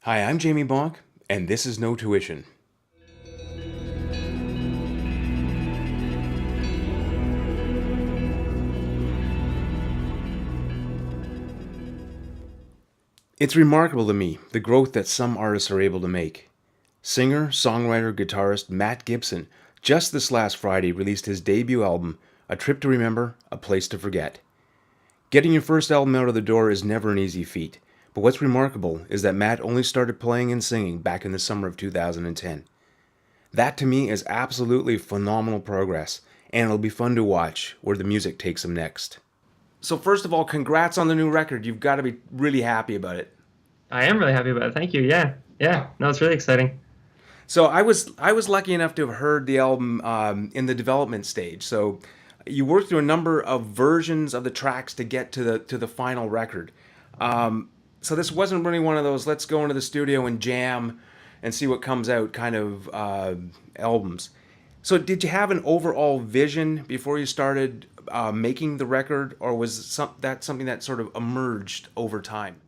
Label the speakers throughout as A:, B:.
A: Hi, I'm Jamie Bonk, and this is No Tuition. It's remarkable to me the growth that some artists are able to make. Singer, songwriter, guitarist Matt Gibson just this last Friday released his debut album, A Trip to Remember, A Place to Forget. Getting your first album out of the door is never an easy feat, but what's remarkable is that Matt only started playing and singing back in the summer of 2010. That to me is absolutely phenomenal progress, and it'll be fun to watch where the music takes him next. So first of all, congrats on the new record. You've got to be really happy about it.
B: I am really happy about it. Thank you. Yeah. Yeah. No, it's really exciting.
A: So I was lucky enough to have heard the album in the development stage. So you worked through a number of versions of the tracks to get to the final record. So this wasn't really one of those let's go into the studio and jam and see what comes out kind of albums. So did you have an overall vision before you started making the record, or was that something that sort of emerged over time?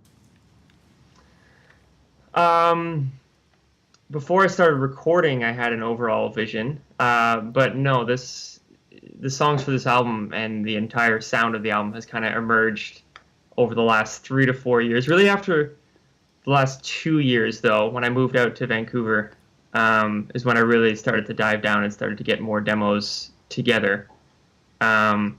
B: Um, Before I started recording, I had an overall vision. But no, the songs for this album and the entire sound of the album has kind of emerged over the last 3 to 4 years. Really, after the last 2 years, though, when I moved out to Vancouver, is when I really started to dive down and started to get more demos together. Um,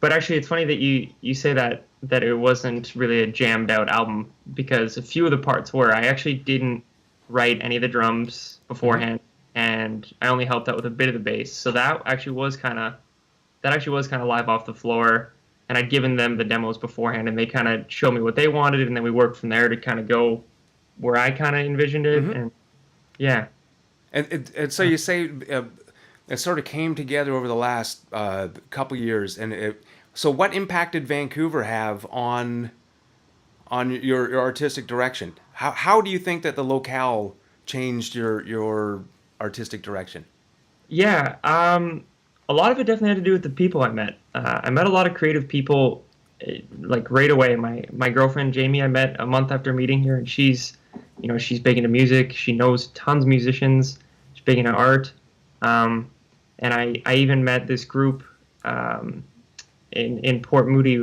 B: But actually, it's funny that you say that it wasn't really a jammed out album because a few of the parts were. I actually didn't write any of the drums
A: Mm-hmm.
B: beforehand, and I only helped out with a bit of the bass. So that actually was kind of live off the floor. And I'd given them the demos beforehand, and they kind of showed me what they wanted, and then we worked from there to kind of go where I kind of envisioned it.
A: Mm-hmm.
B: And yeah,
A: And so you say it sort of came together over the last couple years, and so what impact did Vancouver have on your artistic direction? How do you think that the locale changed your artistic direction?
B: yeah. A lot of it definitely had to do with the people I met. I met a lot of creative people, like right away. My girlfriend Jamie, I met a month after meeting her, and she's big into music. She knows tons of musicians. She's big into art. Um, and I even met this group um, in Port Moody.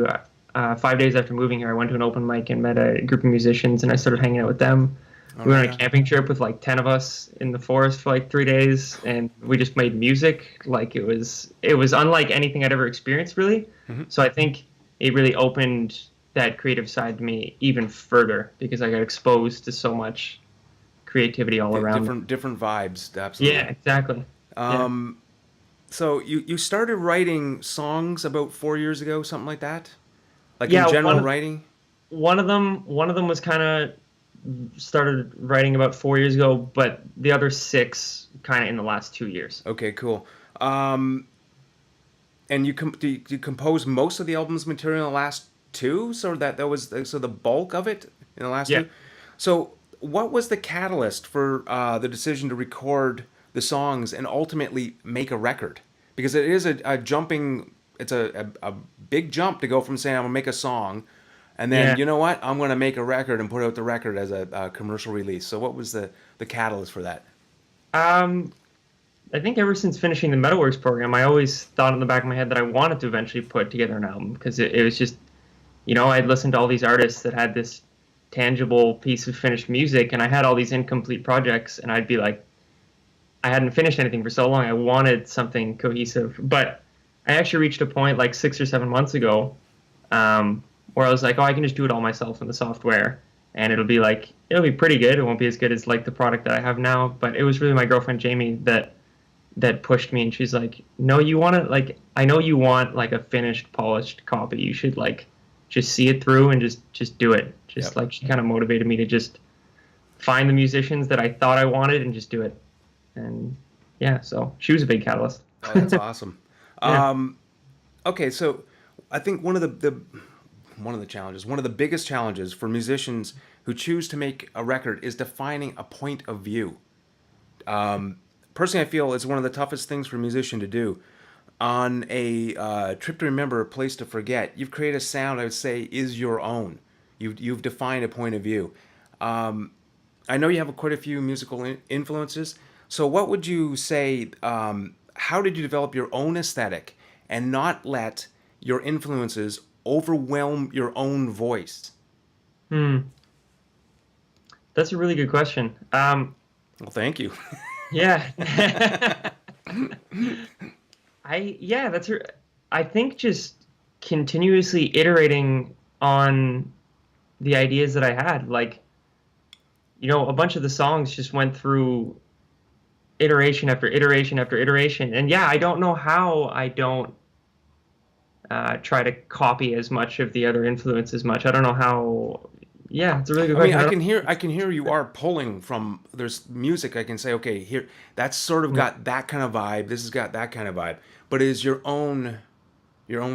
B: 5 days after moving here, I went to an open mic and met a group of musicians, and I started hanging out with them.
A: Oh,
B: We
A: right
B: went on a
A: on.
B: camping trip with like 10 of us in the forest for like 3 days, and we just made music. Like it was unlike anything I'd ever experienced, really.
A: Mm-hmm.
B: So I think it really opened that creative side to me even further because I got exposed to so much creativity all around me.
A: Different vibes,
B: Yeah,
A: absolutely.
B: exactly. Yeah.
A: Um, so you started writing songs about 4 years ago, something like that, like in
B: Yeah,
A: general
B: one
A: writing.
B: one of them was kind of started writing about 4 years ago, but the other six kind of in the last 2 years.
A: Okay, cool. Um, And do you compose most of the album's material in the last two, so that was so the bulk of it in the last
B: Yeah.
A: two. So what was the catalyst for the decision to record the songs and ultimately make a record? Because it is a jumping, it's a big jump to go from saying I'm gonna make a song, and then
B: Yeah.
A: you know what, I'm gonna make a record and put out the record as a commercial release. So what was the catalyst for that?
B: Um, I think ever since finishing the Metalworks program, I always thought in the back of my head that I wanted to eventually put together an album because it was just, I'd listened to all these artists that had this tangible piece of finished music, and I had all these incomplete projects, and I'd be like, I hadn't finished anything for so long. I wanted something cohesive, but I actually reached a point like 6 or 7 months ago, where I was like, oh, I can just do it all myself in the software, and it'll be pretty good. It won't be as good as like the product that I have now, but it was really my girlfriend Jamie that pushed me, and she's like, no, you want to like, I know you want like a finished, polished copy. You should like just see it through and just do it. Just
A: Yep.
B: like she kind of motivated me to just find the musicians that I thought I wanted and just do it. And yeah, so she was a big catalyst.
A: Oh, that's awesome.
B: Yeah.
A: Um, okay, so I think one of the challenges, one of the biggest challenges for musicians who choose to make a record is defining a point of view. Personally, I feel it's one of the toughest things for a musician to do. On a trip to remember, a place to forget, you've created a sound I would say is your own. You've defined a point of view. I know you have quite a few musical influences. So, what would you say? How did you develop your own aesthetic and not let your influences overwhelm your own voice?
B: Hmm, that's a really good question.
A: Well, thank you.
B: Yeah. Yeah, I think just continuously iterating on the ideas that I had, like, a bunch of the songs just went through iteration after iteration after iteration. And yeah, I don't know how I don't try to copy as much of the other influence as much. I don't know how. Yeah, it's a really good
A: I mean,
B: question. I don't.
A: I can hear you are pulling from. There's music. I can say, okay, here, that's sort of got that kind of vibe. This has got that kind of vibe. But it is your own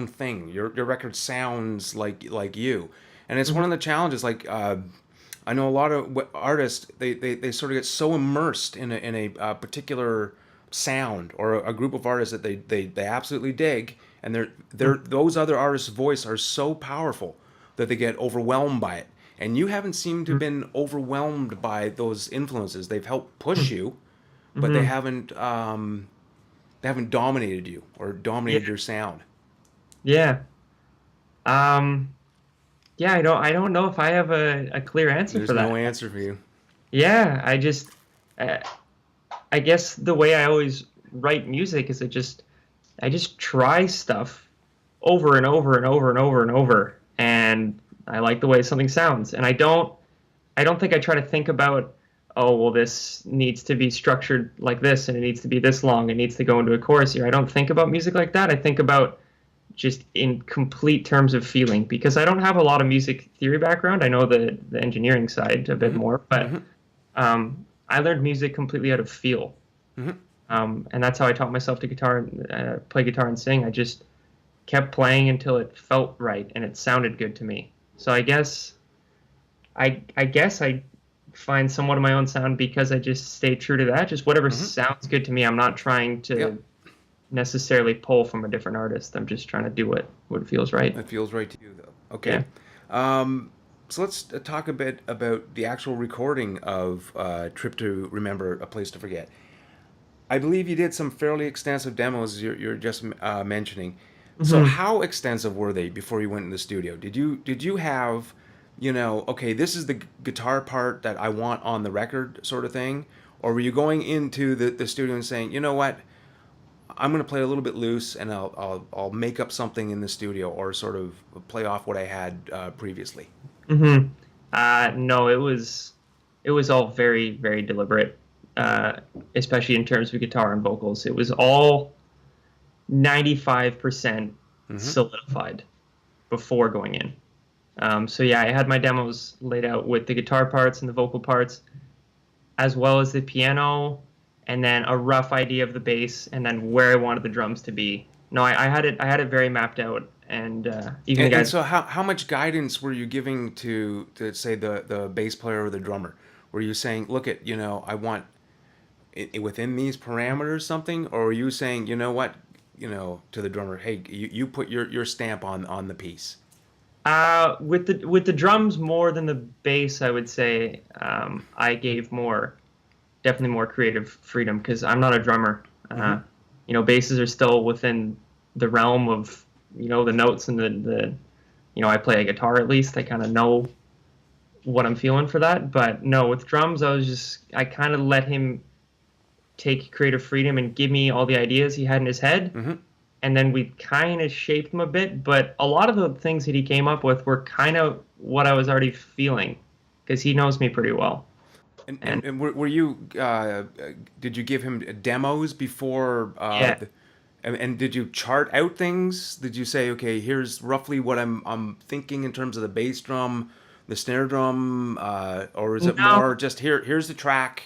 A: thing. Your record sounds like you, and it's one
B: Mhm,
A: of the challenges. Like I know a lot of artists, they sort of get so immersed in a particular sound or a group of artists that they absolutely dig, and
B: mhm,
A: those other artists' voice are so powerful that they get overwhelmed by it. And you haven't seemed to have
B: mhm,
A: been overwhelmed by those influences. They've helped push you, but
B: mhm.
A: they haven't dominated you or
B: Yeah,
A: dominated your sound.
B: yeah. Um, yeah, I don't know if I have a clear answer
A: There's
B: for
A: no
B: that.
A: answer for you.
B: Yeah, uh, I guess the way I always write music is I just try stuff over and over and over and over and over, and I like the way something sounds. And I don't think I try to think about, oh, well, this needs to be structured like this, and it needs to be this long, it needs to go into a chorus here. I don't think about music like that. I think about just in complete terms of feeling, because I don't have a lot of music theory background. I know the engineering side a bit
A: Hmm.
B: more, but
A: Hmm.
B: I learned music completely out of feel.
A: Hmm.
B: And that's how I taught myself to play guitar and sing. I just kept playing until it felt right and it sounded good to me. So I guess I find somewhat of my own sound because I just stay true to that. Just whatever
A: Hmm.
B: sounds good to me. I'm not trying
A: Yep,
B: to necessarily pull from a different artist. I'm just trying to do what feels right.
A: that feels right to you, though.
B: Yeah.
A: Okay, so let's talk a bit about the actual recording of "Trip to Remember, a Place to Forget." I believe you did some fairly extensive demos. You're just mentioning. So
B: Hmm.
A: how extensive were they before you went in the studio? Did you have, okay, this is the guitar part that I want on the record, sort of thing, or were you going into the studio and saying, you know what, I'm going to play a little bit loose and I'll make up something in the studio or sort of play off what I had previously.
B: Hmm. No, it was all very, very deliberate, uh, especially in terms of guitar and vocals. It was all 95%
A: Hmm.
B: solidified before going in. So yeah, I had my demos laid out with the guitar parts and the vocal parts, as well as the piano, and then a rough idea of the bass, and then where I wanted the drums to be. No, I had it very mapped out, and even the
A: And
B: guys.
A: so how much guidance were you giving to say the bass player or the drummer? Were you saying, look at, I want within these parameters something, or were you saying, you know what, to the drummer, hey, you put your stamp on the piece.
B: With the drums more than the bass, I would say I gave definitely more creative freedom because I'm not a drummer.
A: Hmm.
B: Basses are still within the realm of the notes and I play a guitar at least. I kind of know what I'm feeling for that. But no, with drums, I kind of let him take creative freedom and give me all the ideas he had in his head,
A: Hmm.
B: and then we kind of shaped them a bit. But a lot of the things that he came up with were kind of what I was already feeling because he knows me pretty well. And
A: And were you did you give him demos before
B: yeah,
A: and did you chart out things? Did you say, okay, here's roughly what I'm thinking in terms of the bass drum, the snare drum, or is it
B: no,
A: more just here's the track?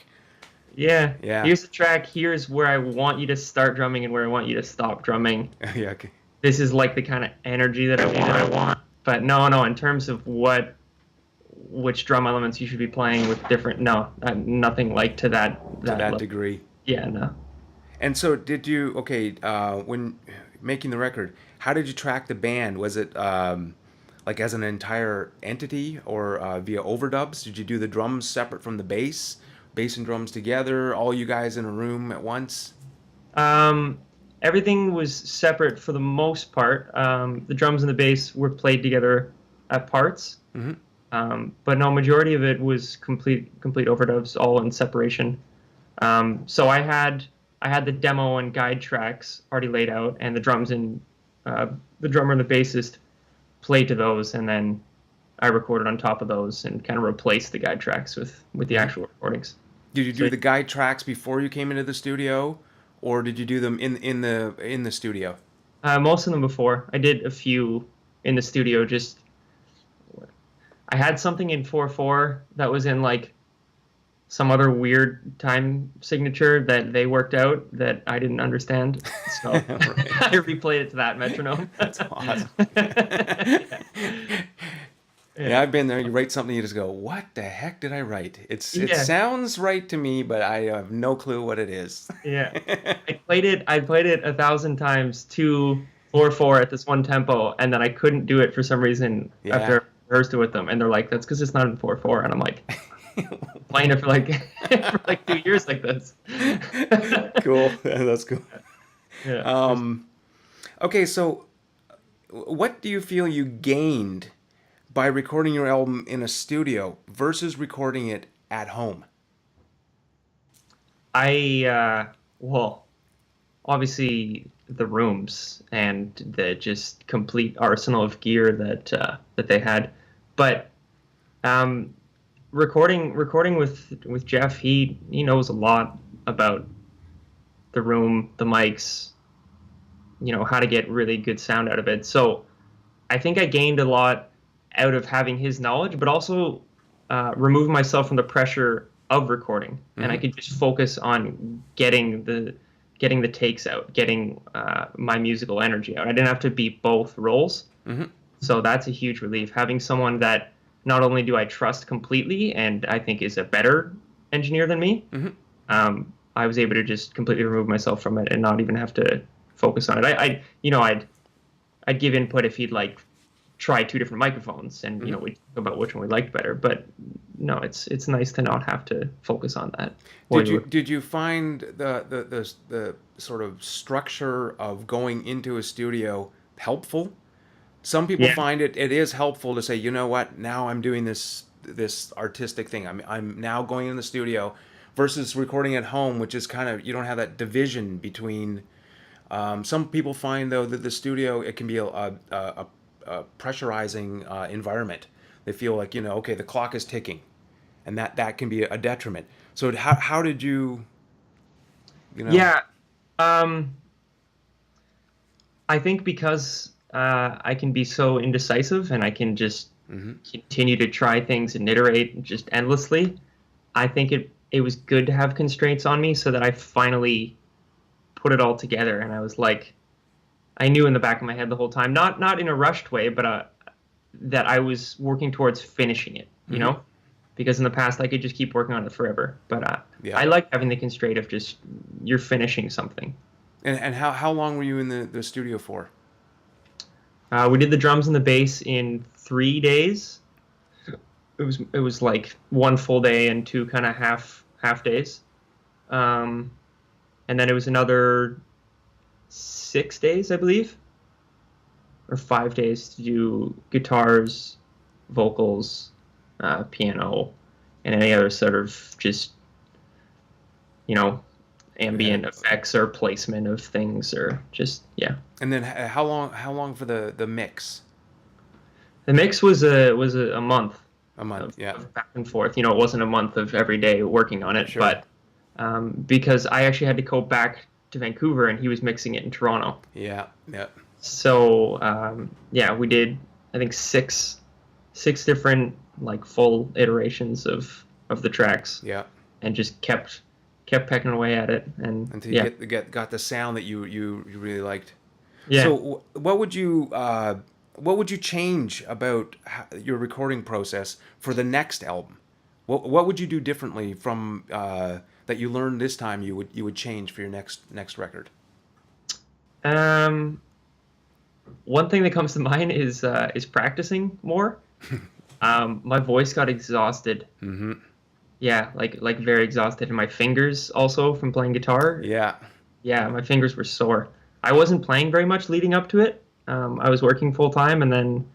B: yeah.
A: Yeah.
B: Here's the track. Here's where I want you to start drumming and where I want you to stop drumming.
A: Yeah, okay.
B: This is like the kind of energy that I want. But no, no, in terms of which drum elements you should be playing with different, no, nothing like to that
A: To
B: that
A: that
B: level.
A: degree.
B: Yeah, no.
A: And so did you, okay, when making the record, how did you track the band? Was it like as an entire entity, or via overdubs? Did you do the drums separate from the bass and drums together, all you guys in a room at once?
B: Um, Everything was separate for the most part. The drums and the bass were played together at parts,
A: Hmm.
B: but no, majority of it was complete overdubs, all in separation. So I had the demo and guide tracks already laid out, and uh, the drummer and the bassist played to those, and then I recorded on top of those and kind of replaced the guide tracks with the
A: Hmm.
B: actual recordings.
A: Did you
B: So
A: do the guide tracks before you came into the studio, or did you do them in the studio?
B: most of them before. I did a few in the studio. Just I had something in 4/4 that was in like some other weird time signature that they worked out that I didn't understand. So
A: Right.
B: I replayed it to that metronome.
A: That's awesome.
B: Yeah.
A: Yeah,
B: Yeah.
A: I've been there. You write something, you just go, "What the heck did I write?" It
B: Yeah.
A: sounds right to me, but I have no clue what it is.
B: Yeah. I played it 1,000 times, 2/4/4 at this one tempo, and then I couldn't do it for some reason
A: Yeah.
B: after I rehearsed it with them, and they're like, "That's because it's not in 4/4," and I'm like, playing it for like for like 2 years like this.
A: Cool. That's cool.
B: Yeah.
A: Um, okay, so what do you feel you gained by recording your album in a studio versus recording it at home?
B: Well, obviously the rooms and the just complete arsenal of gear that they had, but um, recording with Jeff, he knows a lot about the room, the mics, how to get really good sound out of it. So I think I gained a lot out of having his knowledge, but also remove myself from the pressure of recording, and I
A: Hmm.
B: could just focus on getting the takes out, getting my musical energy out. I didn't have to be both roles,
A: Hmm.
B: so that's a huge relief. Having someone that not only do I trust completely, and I think is a better engineer than me,
A: Hmm.
B: I was able to just completely remove myself from it and not even have to focus on it. I'd give input if he'd like try two different microphones, and
A: Hmm.
B: we talk about which one we liked better. But no, it's nice to not have to focus on that while
A: Did
B: you
A: you
B: were.
A: did you find the sort of structure of going into a studio helpful? Some people
B: Yeah,
A: find it is helpful to say, you know what, now I'm doing this artistic thing. I'm now going in the studio versus recording at home, which is kind of, you don't have that division between. Some people find though that the studio, it can be a pressurizing environment. They feel like, okay, the clock is ticking, and that can be a detriment. So how did you you know?
B: yeah. Um, I think because I can be so indecisive and I can just
A: Hmm.
B: continue to try things and iterate just endlessly. I think it was good to have constraints on me so that I finally put it all together, and I was like, I knew in the back of my head the whole time, not in a rushed way, but that I was working towards finishing it,
A: Hmm.
B: because in the past I could just keep working on it forever. But
A: Yeah.
B: I like having the constraint of just you're finishing something.
A: And how long were you in the studio for?
B: We did the drums and the bass in 3 days. It was like one full day and two kind of half days, um, and then it was another 6 days, I believe, or 5 days to do guitars, vocals, piano, and any other sort of just you know
A: Yeah.
B: ambient effects or placement of things, or just yeah.
A: And then how long for the mix?
B: The mix was a month
A: A month. Yeah.
B: of back and forth. It wasn't a month of every day working on it,
A: Sure.
B: but because I actually had to go back to Vancouver and he was mixing it in Toronto.
A: Yeah. Yeah.
B: So yeah, we did I think six different like full iterations of the tracks,
A: Yeah.
B: and just kept pecking away at it, and
A: Until you
B: yeah,
A: got the sound that you really liked.
B: yeah.
A: So what would you change about your recording process for the next album? What would you do differently from that you learned this time you would change for your next record?
B: Um, one thing that comes to mind is practicing more. My voice got exhausted.
A: Mm-hmm.
B: Yeah, like very exhausted, and my fingers also from playing guitar.
A: Yeah.
B: Yeah, my fingers were sore. I wasn't playing very much leading up to it. I was working full time, and then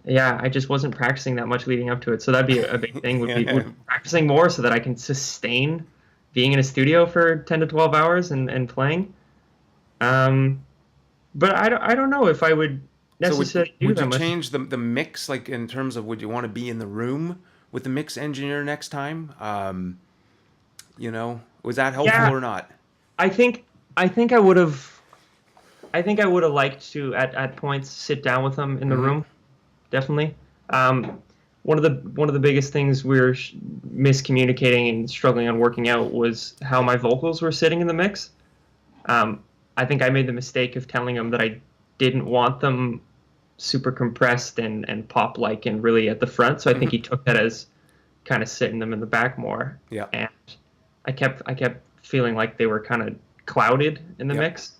B: yeah, I just wasn't practicing that much leading up to it. So that'd be a big thing. Would
A: Yeah.
B: be practicing more so that I can sustain being in a studio for 10 to 12 hours and playing. Um, but I don't know if I would
A: So
B: necessarily do
A: would you
B: that much.
A: change the mix, like in terms of would you want to be in the room with the mix engineer next time? Was that helpful
B: Yeah,
A: or not?
B: I think I think I would have I think I would have liked to at points sit down with them in the
A: Mm-hmm.
B: room. Definitely. Um, one of the biggest things we were miscommunicating and struggling on working out was how my vocals were sitting in the mix. Um, I think I made the mistake of telling him that I didn't want them super compressed and pop like and really at the front. So I think
A: Mm-hmm.
B: he took that as kind of sitting them in the back more.
A: Yeah.
B: And I kept feeling like they were kind of clouded in the
A: Yep.
B: mix.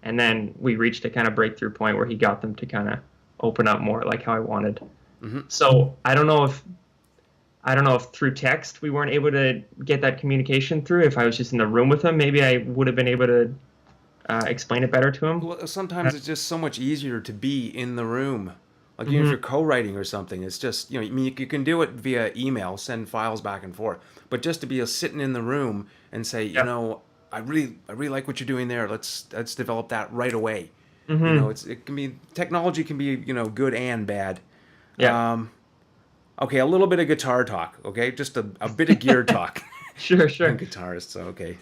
B: And then we reached a kind of breakthrough point where he got them to kind of open up more like how I wanted.
A: Mm-hmm.
B: So I don't know if through text we weren't able to get that communication through. If I was just in the room with him, maybe I would have been able to explain it better to him.
A: Well, sometimes it's just so much easier to be in the room. Like even if
B: Hmm.
A: you're co-writing or something, it's just I mean, you can do it via email, send files back and forth, but just to be sitting in the room and say,
B: Yeah.
A: I really like what you're doing there. Let's develop that right away.
B: Hmm.
A: It can be technology can be good and bad.
B: Yeah.
A: Um, okay, a little bit of guitar talk. Okay, just a bit of gear talk.
B: Sure.
A: I'm a
B: Sure.
A: guitarist, so okay.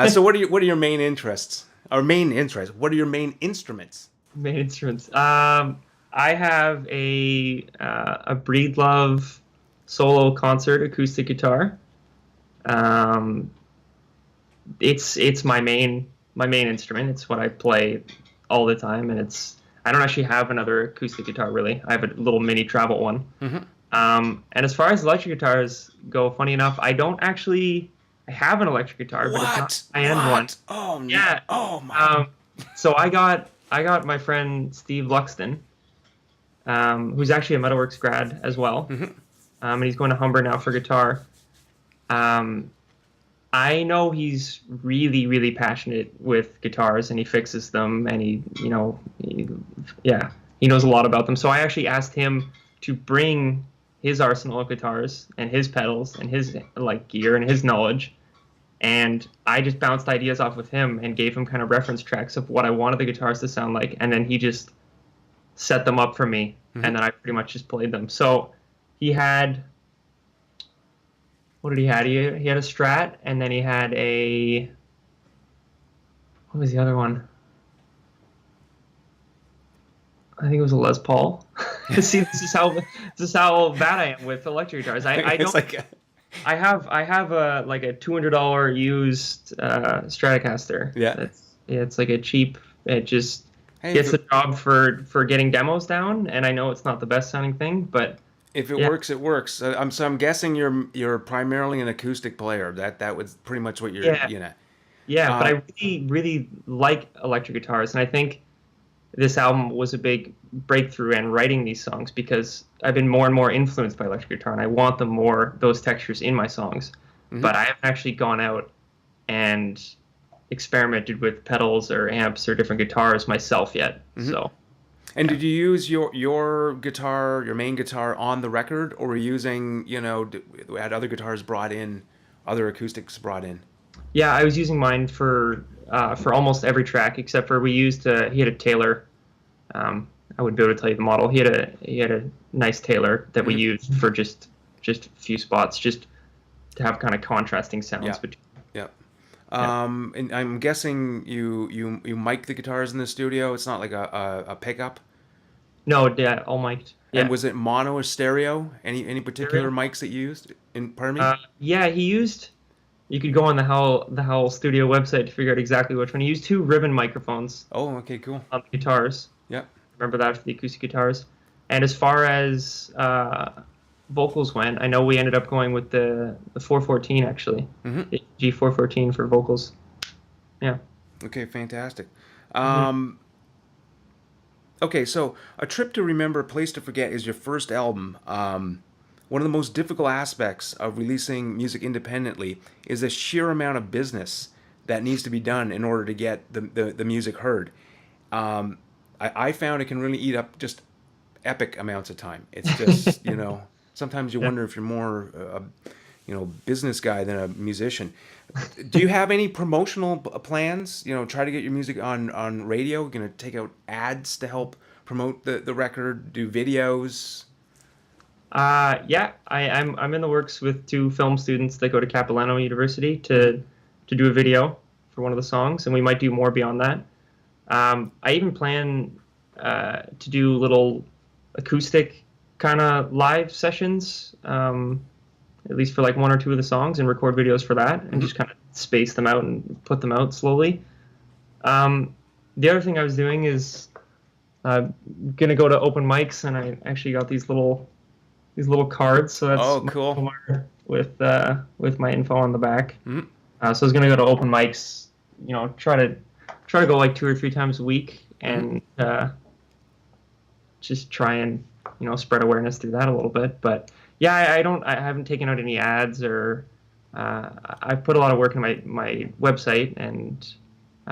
A: So what are your main interests? Or main interests? What are your main instruments?
B: Main instruments. I have a Breedlove solo concert acoustic guitar. Um, it's my main instrument. It's what I play all the time, and I don't actually have another acoustic guitar really. I have a little mini travel one.
A: Mm-hmm.
B: And as far as electric guitars go, funny enough, I don't actually. I have an electric guitar, but it's not
A: What?
B: a high-end one.
A: What? Oh no!
B: Yeah.
A: Oh my!
B: Um, so I got my friend Steve Luxton, who's actually a Metalworks grad as well,
A: Mm-hmm.
B: and he's going to Humber now for guitar. Um, I know he's really, really passionate with guitars, and he fixes them, and yeah, he knows a lot about them. So I actually asked him to bring his arsenal of guitars and his pedals and his like gear and his knowledge, and I just bounced ideas off with him and gave him kind of reference tracks of what I wanted the guitars to sound like, and then he just set them up for me,
A: Mm-hmm.
B: and then I pretty much just played them. So he had what did he had? He had a Strat, and then he had a what was the other one? I think it was a Les Paul. See, this is how bad I am with electric guitars. I
A: It's
B: don't.
A: like
B: I have a like a $200 used Stratocaster.
A: yeah.
B: It's like a cheap. It just
A: Hey,
B: gets the job for getting demos down, and I know it's not the best sounding thing, but
A: if it
B: yeah,
A: works, it works. I'm guessing you're primarily an acoustic player. That was pretty much what you're
B: yeah,
A: you know.
B: yeah. But
A: Uh,
B: I really really like electric guitars, and I think this album was a big breakthrough in writing these songs because I've been more and more influenced by electric guitar, and I want those textures in my songs.
A: mhm.
B: But I haven't actually gone out and experimented with pedals or amps or different guitars myself yet.
A: Mhm.
B: So
A: And
B: yeah.
A: did you use your guitar, your main guitar, on the record, or were you using had other guitars brought in, other acoustics brought in?
B: Yeah, I was using mine for almost every track except for we used he had a Taylor. I wouldn't be able to tell you the model. He had a nice Taylor that we
A: Mhm.
B: used for just a few spots, just to have kind of contrasting
A: Yeah,
B: sounds between.
A: yeah.
B: Yeah.
A: And I'm guessing you mic the guitars in the studio. It's not like a pickup.
B: No, yeah, all mic'd.
A: And
B: Yeah.
A: was it mono or stereo? Any particular
B: Stereo.
A: mics that you used? Pardon me?
B: Yeah, he used. You could go on the Howl Studio website to figure out exactly which one. He used two ribbon microphones
A: Oh, okay, cool.
B: on the guitars.
A: Yeah.
B: Remember that for the acoustic guitars. And as far as vocals went, I know we ended up going with the 414 actually,
A: Hmm.
B: the G414 for vocals. Yeah.
A: Okay, fantastic.
B: Hmm.
A: Um, Okay, so A Trip to Remember, A Place to Forget is your first album. One of the most difficult aspects of releasing music independently is the sheer amount of business that needs to be done in order to get the music heard. Um, I found it can really eat up just epic amounts of time. It's just, sometimes you
B: Yeah.
A: wonder if you're more, business guy than a musician. Do you have any promotional plans? Try to get your music on radio. Going to take out ads to help promote the record. Do videos.
B: Yeah, I'm in the works with two film students that go to Capilano University to do a video for one of the songs, and we might do more beyond that. I even plan to do little acoustic kind of live sessions, at least for like one or two of the songs, and record videos for that, and just kind of space them out and put them out slowly. The other thing I was doing is gonna go to open mics, and I actually got these little cards. So that's
A: Oh,
B: my
A: cool.
B: Omar with my info on the back.
A: Mhm.
B: So I was gonna go to open mics. Try to go like 2 or 3 times a week,
A: Mhm.
B: and just try and spread awareness through that a little bit. But yeah, I haven't taken out any ads or I've put a lot of work in my website and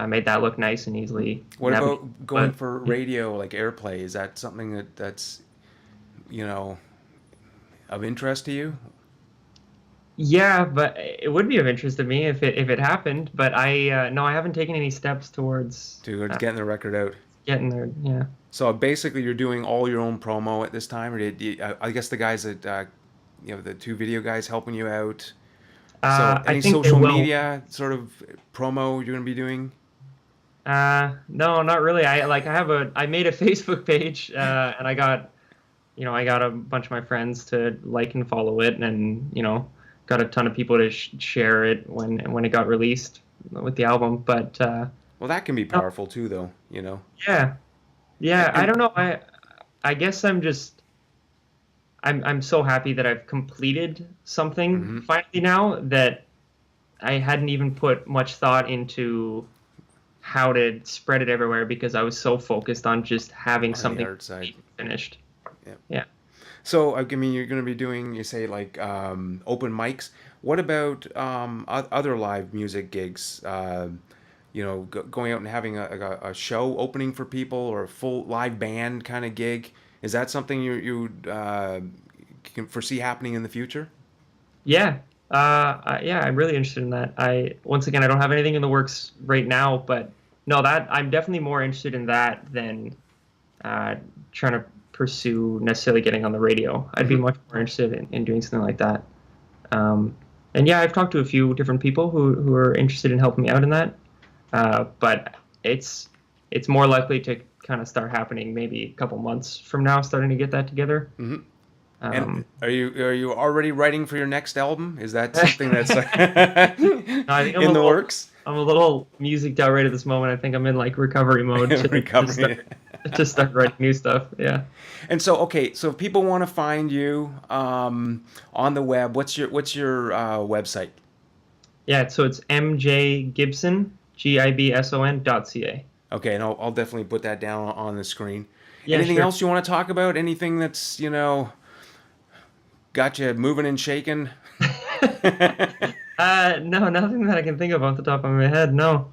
B: made that look nice and easily
A: What
B: navigate.
A: about going
B: But
A: for radio, like airplay? Is that something that's you know of interest to you?
B: yeah, but it would be of interest to me if it happened. But I no, I haven't taken any steps towards
A: To getting the record out.
B: getting there. Yeah.
A: So basically, you're doing all your own promo at this time, or I guess the guys that the two video guys helping you out. So
B: I
A: any
B: think they
A: social
B: will.
A: media sort of promo you're gonna be doing?
B: No, not really. I made a Facebook page, and I got a bunch of my friends to like and follow it, and got a ton of people to share it when it got released with the album. But
A: Well, that can be
B: no,
A: powerful too, though.
B: yeah,
A: And,
B: yeah. I
A: and
B: don't know. I guess I'm so happy that I've completed something
A: mhm,
B: finally now that I hadn't even put much thought into how to spread it everywhere because I was so focused on just having
A: on the
B: something
A: art side,
B: finished.
A: yeah.
B: Yeah.
A: So I mean, you're gonna be doing, you say, like open mics. What about other live music gigs? Going out and having a show opening for people or a full live band kind of gig. Is that something you can foresee happening in the future?
B: Yeah. Yeah, I'm really interested in that. Once again, I don't have anything in the works right now, but no, that I'm definitely more interested in that than uh, trying to pursue necessarily getting on the radio. I'd be
A: Hmm.
B: much more interested in doing something like that. Um, and yeah, I've talked to a few different people who are interested in helping me out in that. But it's more likely to kind of start happening maybe a couple months from now, starting to get that together.
A: Hmm. And
B: Um,
A: are you already writing for your next album? Is that something that's
B: No, I think I'm a
A: in the
B: little
A: works?
B: I'm a little musicked out right at this moment. I think I'm in like recovery mode to
A: Recovery.
B: start writing new stuff. Yeah.
A: And so, okay, so if people want to find you on the web, what's your website?
B: Yeah, so it's mjgibson, GIBSON.ca.
A: Okay, and I'll definitely put that down on the screen.
B: Yeah,
A: Anything
B: sure.
A: else you want to talk about? Anything that's got you moving and shaking?
B: No, nothing that I can think of off the top of my head. No.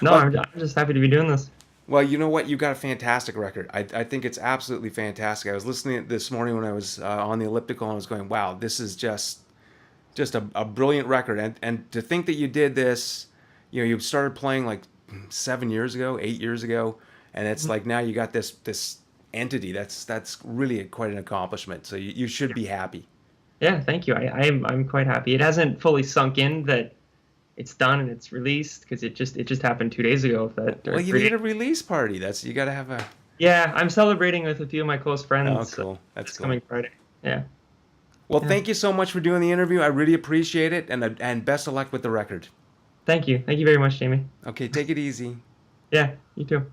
B: No,
A: Well,
B: I'm just happy to be doing this.
A: well, you know what? You got a fantastic record. I think it's absolutely fantastic. I was listening this morning when I was on the elliptical and I was going, "Wow, this is just a brilliant record." And to think that you did this, you started playing like 7 years ago, 8 years ago, and it's like now you got this entity. That's really quite an accomplishment. So you should be happy.
B: Yeah, thank you. I'm quite happy. It hasn't fully sunk in that it's done and it's released because it just happened 2 days ago. That or
A: Well, you
B: three
A: need
B: days.
A: a release party. You got to have a.
B: Yeah, I'm celebrating with a few of my close
A: Oh,
B: friends
A: cool. That's
B: this
A: cool.
B: coming Friday. Yeah,
A: Well,
B: yeah.
A: thank you so much for doing the interview. I really appreciate it, and best of luck with the record.
B: Thank you. Thank you very much, Jamie.
A: Okay, take it easy.
B: Yeah, you too.